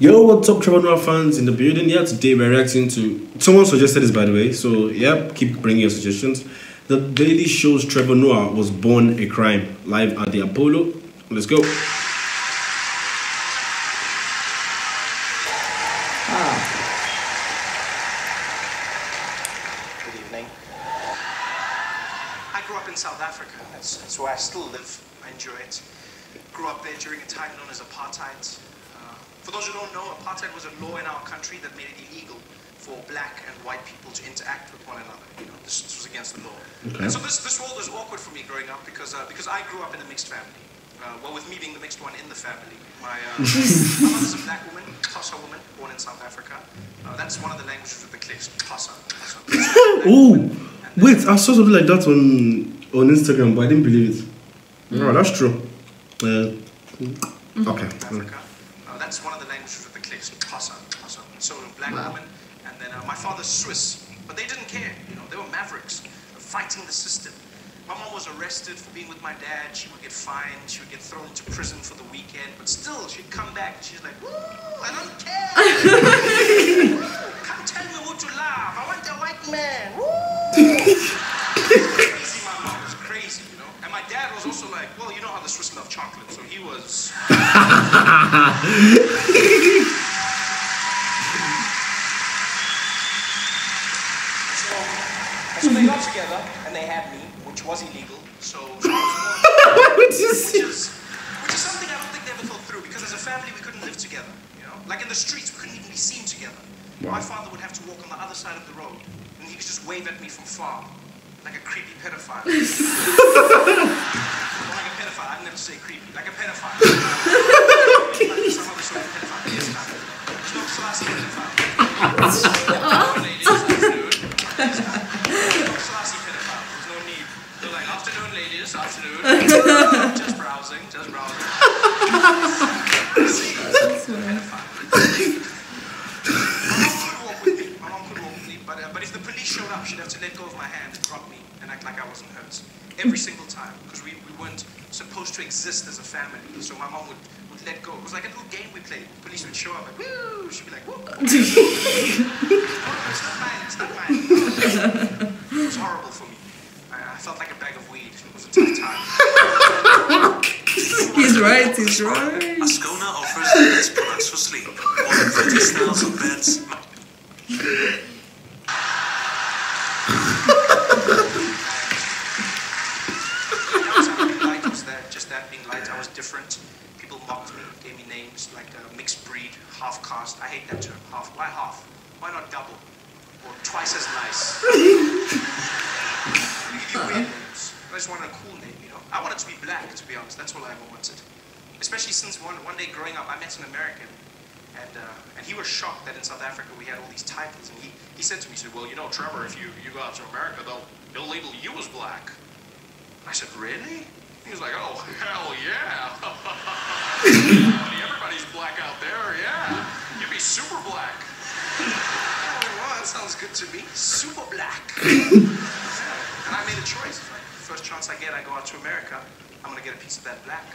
Yo, what's up, Trevor Noah fans in the building? Yeah, today we're reacting to... Someone suggested this, by the way, so yeah, keep bringing your suggestions. The Daily Show's Trevor Noah was born a crime, live at the Apollo. Let's go. Good evening. I grew up in South Africa. That's where I still live. I enjoy it. Grew up there during a time known as apartheid. For those who don't know, apartheid was a law in our country that made it illegal for black and white people to interact with one another. You know, this was against the law. Okay. And so this world was awkward for me growing up because I grew up in a mixed family. Well, with me being the mixed one in the family. My mother's a black woman, Xhosa woman, born in South Africa. That's one of the languages of the cliques, Xhosa. Oh, wait, I saw something like that on Instagram, but I didn't believe it. Oh, that's true. Okay. That's one of the languages of the cliques, Xhosa. So a black woman, and then my father's Swiss, but they didn't care. You know, they were mavericks, fighting the system. My mom was arrested for being with my dad. She would get fined. She would get thrown into prison for the weekend. But still, she'd come back. And she's like, "Woo! I don't care. Come tell me who to love. I want a white man." Woo! Crazy, my mom was crazy, you know. And my dad was also like, well, you know how the Swiss love chocolate, so he was. So they got together and they had me, which was illegal. So which is something I don't think they ever thought through, because as a family we couldn't live together. You know, like in the streets we couldn't even be seen together. Wow. My father would have to walk on the other side of the road, and he could just wave at me from far, like a creepy pedophile. Not like a pedophile. I'd never say creepy. Like a pedophile. Like some other sort of pedophile. Yes, there's no classy pedophile. Ladies, afternoon. Just browsing. See, my mom could walk with me, but if the police showed up, she'd have to let go of my hand and drop me and act like I wasn't hurt. Every single time, because we weren't supposed to exist as a family. So my mom would let go. It was like a little game we played. Police would show up and woo, she'd be like, woo. It's not mine. It was horrible for me. I felt like a bag of weed. It was a tough time. He's right. Ascona offers the best products for sleep. More than 30 styles of beds. Light was that, just that being light. I was different. People mocked me, gave me names like mixed breed, half caste. I hate that term. Half. Why half? Why not double? Or twice as nice? Weird names. I just wanted a cool name, you know. I wanted to be black, to be honest. That's all I ever wanted. Especially since one day growing up, I met an American, and he was shocked that in South Africa we had all these titles. And he said to me, he said, "Well, you know, Trevor, if you go out to America, they'll label you as black." I said, "Really?" He was like, "Oh, hell yeah! Everybody's black out there, yeah. You'd be super black." Well, that sounds good to me. Super black. And I made a choice. Like, first chance I get, I go out to America. I'm gonna get a piece of that black.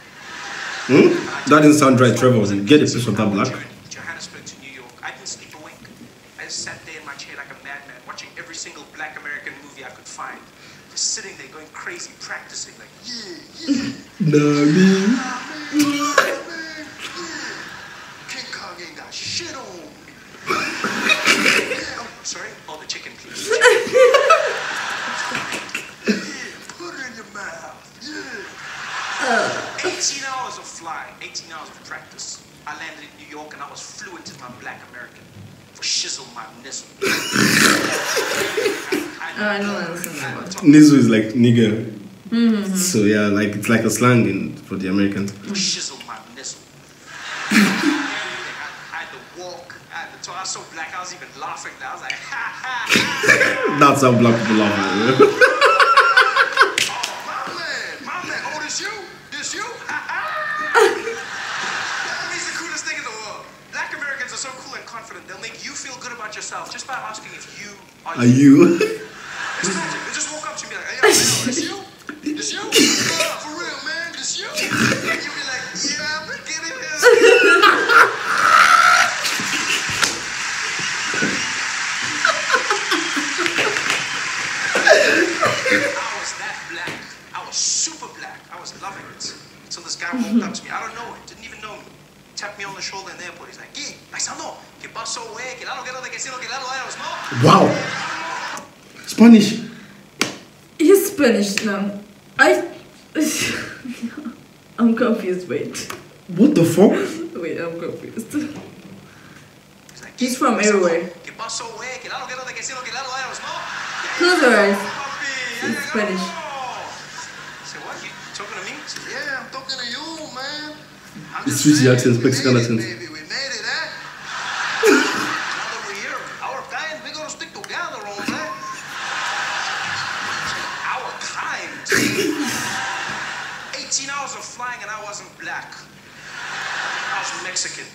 That didn't sound right, Trevor. Get a piece of that black. Johannesburg to New York. I didn't sleep a wink. I just sat there in my chair like a madman, watching every single black American movie I could find. Just sitting there, going crazy, practicing, like, King Kong ain't got shit on me. Oh, sorry? Oh, the chicken, please. Put it in your mouth. 18 hours of flying, 18 hours of practice. I landed in New York and I was fluent in my black American. For shizzle my nizzle. I know that. Nizzle is like nigger. So yeah, like it's like a slang for the Americans. For shizzle my nizzle. I had to walk. I was so black I was even laughing. I was like, ha ha ha. That's how black people laugh. My man. Oh, this you? He's the coolest thing in the world. Black Americans are so cool and confident. They'll make you feel good about yourself just by asking if you are you. It's magic. They just walk up to me like, hey, yo, this you? This you? For real, man, this you? And you'll be like, yeah, I'm getting it. shoulder in the airport. He's like, ¿Qué? Paisano, ¿qué pasó, güey? Que la loquera de que sí, lo que la lo eres, no? Wow. Spanish. He's Spanish now. I'm confused, wait. What the fuck? Wait, I'm confused. He's like, He's from everywhere. ¿Qué pasó, güey? Que la loquera de que sí, lo que la lo eres, no? Close your eyes. Papi, It's Spanish. I said, what? You talking to me? He said, yeah, I'm talking to you, man. I'm It's just Sweetie saying, accent, we Mexican made it, accent. baby, we made it, eh? Now that we're here, our kind, we gotta stick together, Rose, eh? Our kind? 18 hours of flying and I wasn't black. I was Mexican.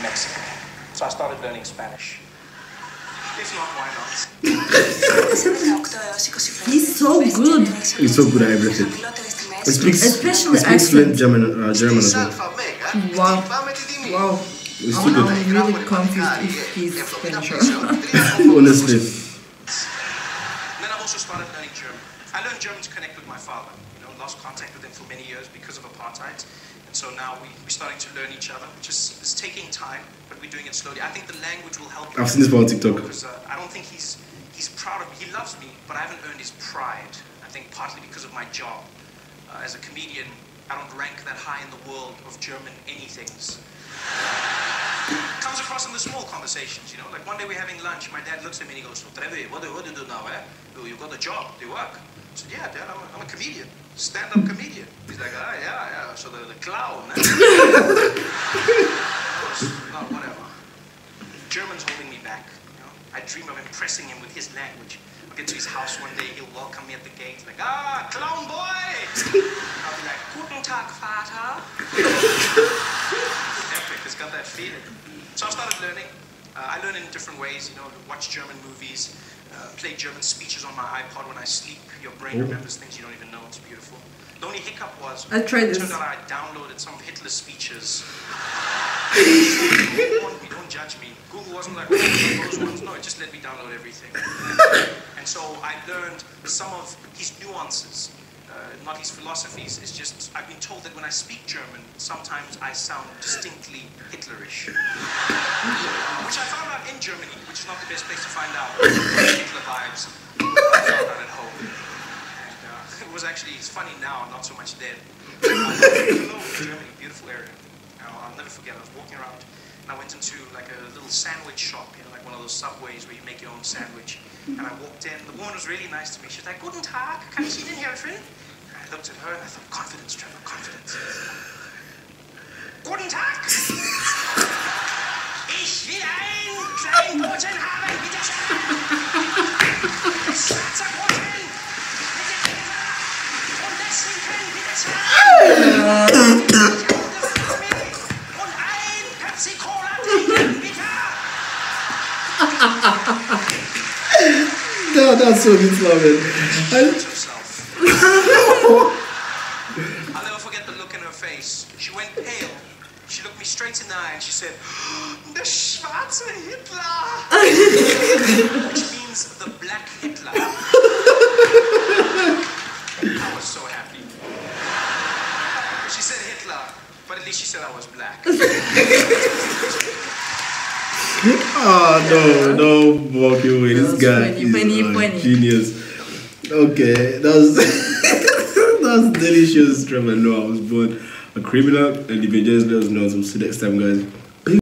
Mexican. So I started learning Spanish. If not, why not? He's so good. He's so good at everything. He speaks, Especially he speaks fluent accent. German as well. Wow. Wow. He's so good. I'm really confused if he's Spanish or Honestly. Then I've also started learning German. I learned German to connect with my father. You know, lost contact with him for many years because of apartheid. And so now we're starting to learn each other, which is taking time, but we're doing it slowly. I think the language will help. I've seen this on TikTok. Because I don't think he's proud of me. He loves me, but I haven't earned his pride. I think partly because of my job. As a comedian, I don't rank that high in the world of German anythings. Comes across in the small conversations, you know. Like one day we're having lunch, my dad looks at me and he goes, Trevor, what do you do now, eh? You got a job, do you work? I said, yeah, Dad, I'm a comedian, stand-up comedian. He's like, ah, yeah, so the clown, eh? No, whatever. German's holding me back, you know. I dream of impressing him with his language. I'll get to his house one day, he'll welcome me at the gate, like, ah, clown boy! I'll be like, Guten Tag, Vater. Epic, it's got that feeling. So I started learning. I learn in different ways, you know, watch German movies, play German speeches on my iPod when I sleep. Your brain remembers things you don't even know. It's beautiful. The only hiccup was, I tried it this. turned out I downloaded some of Hitler's speeches. Don't judge me. Google wasn't like, oh, those ones. No, it just let me download everything. And so I learned some of his nuances. Not his philosophies. It's just, I've been told that when I speak German, sometimes I sound distinctly Hitlerish. Which I found out in Germany, which is not the best place to find out. Hitler vibes. I found out at home. And it was actually, it's funny now, not so much then. Hello, Germany, beautiful area. I'll never forget, I was walking around and I went into like a little sandwich shop, you know, like one of those Subways where you make your own sandwich. And I walked in, the woman was really nice to me. She's like, Guten Tag, kann ich Ihnen helfen? And I looked at her and I thought, confidence, Trevor, confidence. Guten Tag! Ich will einen kleinen Brötchen haben, bitte schön! Schwarzer Brötchen! Bitte Käse! Und das Schinken, bitte schön! Und ein Pepsi-Cola trinken, bitte! No, that's so good, man. I'll never forget the look in her face. She went pale. She looked me straight in the eye and she said, "Der schwarze Hitler," which means the black Hitler. I was so happy. She said Hitler, but at least she said I was black. No, walk away. This guy is funny. genius. Okay, that's that's delicious. Trevor, no, I was born a criminal, and if you just let us know, so see you next time, guys.